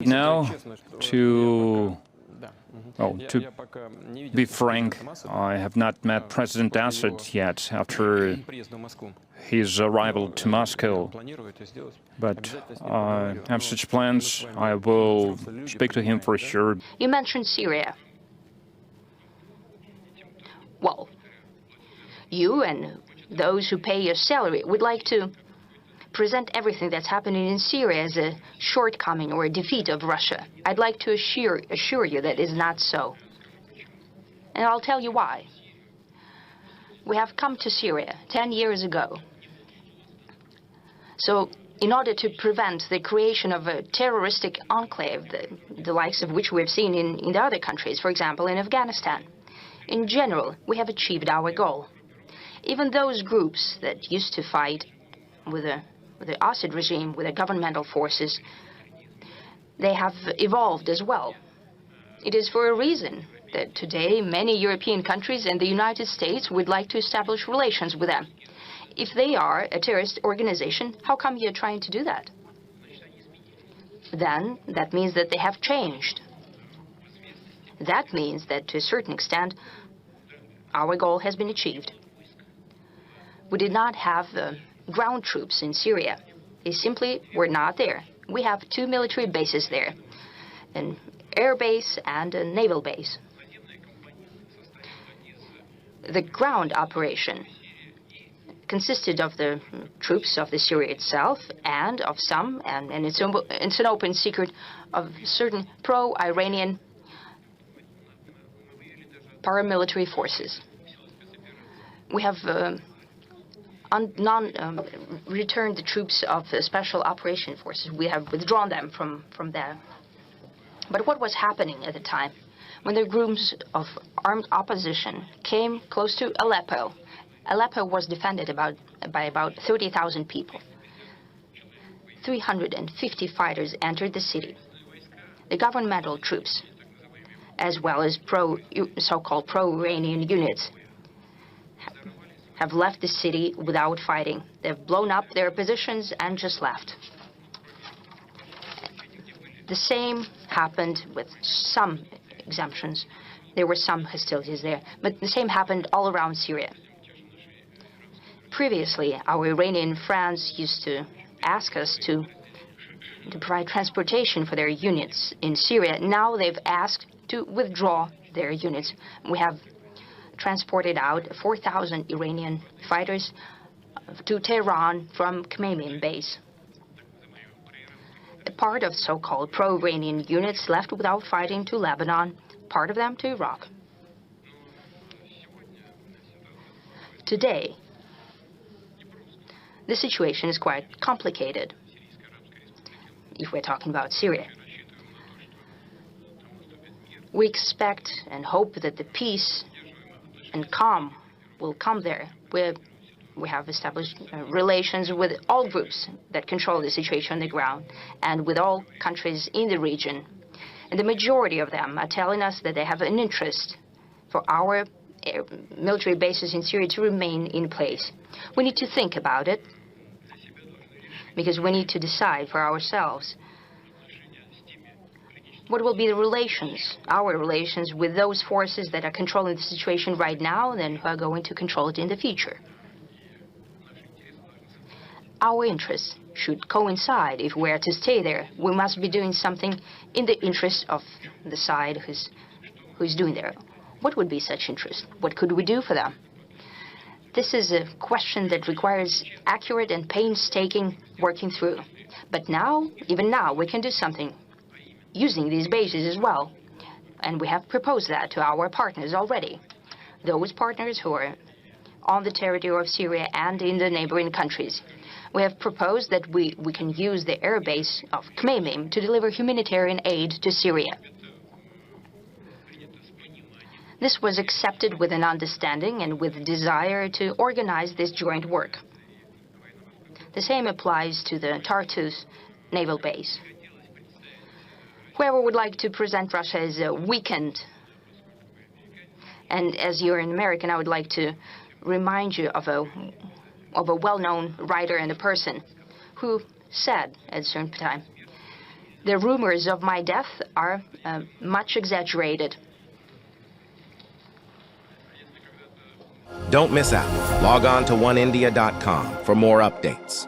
now, to be frank, I have not met President Assad yet after his arrival to Moscow. But I have such plans. I will speak to him for sure. You mentioned Syria. Well, you and those who pay your salary would like to present everything that's happening in Syria as a shortcoming or a defeat of Russia. I'd like to assure you that is not so. And I'll tell you why. We have come to Syria 10 years ago. So in order to prevent the creation of a terroristic enclave, the likes of which we've seen in the other countries, for example, in Afghanistan, in general, we have achieved our goal. Even those groups that used to fight with the Assad regime, with the governmental forces, they have evolved as well. It is for a reason that today many European countries and the United States would like to establish relations with them. If they are a terrorist organization, how come you're trying to do that? Then that means that they have changed. That means that to a certain extent, our goal has been achieved. We did not have ground troops in Syria. They simply were not there. We have 2 military bases there, an air base and a naval base. The ground operation consisted of the troops of the Syria itself and of some, and it's an open secret, of certain pro-Iranian paramilitary forces. We have returned the troops of the Special Operation Forces. We have withdrawn them from there. But what was happening at the time? When the groups of armed opposition came close to Aleppo, Aleppo was defended by about 30,000 people. 350 fighters entered the city. The governmental troops, as well as so-called pro-Iranian units, have left the city without fighting. They've blown up their positions and just left. The same happened with some exemptions. There were some hostilities there, but the same happened all around Syria. Previously, our Iranian friends used to ask us to provide transportation for their units in Syria. Now they've asked to withdraw their units. We have transported out 4,000 Iranian fighters to Tehran from Khmeimim base. A part of so-called pro-Iranian units left without fighting to Lebanon, part of them to Iraq. Today, the situation is quite complicated if we're talking about Syria. We expect and hope that the peace and calm will come there. We have established relations with all groups that control the situation on the ground and with all countries in the region. And the majority of them are telling us that they have an interest for our military bases in Syria to remain in place. We need to think about it because we need to decide for ourselves what will be the relations, our relations with those forces that are controlling the situation right now and then who are going to control it in the future. Our interests should coincide. If we are to stay there, we must be doing something in the interest of the side who's doing there. What would be such interest? What could we do for them? This is a question that requires accurate and painstaking working through. But now, even now, we can do something using these bases as well. And we have proposed that to our partners already. Those partners who are on the territory of Syria and in the neighboring countries. We have proposed that we can use the air base of Khmeimim to deliver humanitarian aid to Syria. This was accepted with an understanding and with desire to organize this joint work. The same applies to the Tartus naval base. Whoever would like to present Russia as weakened, and as you're an American, I would like to remind you of a well-known writer and a person who said at a certain time, The rumors of my death are much exaggerated. Don't miss out. Log on to oneindia.com for more updates.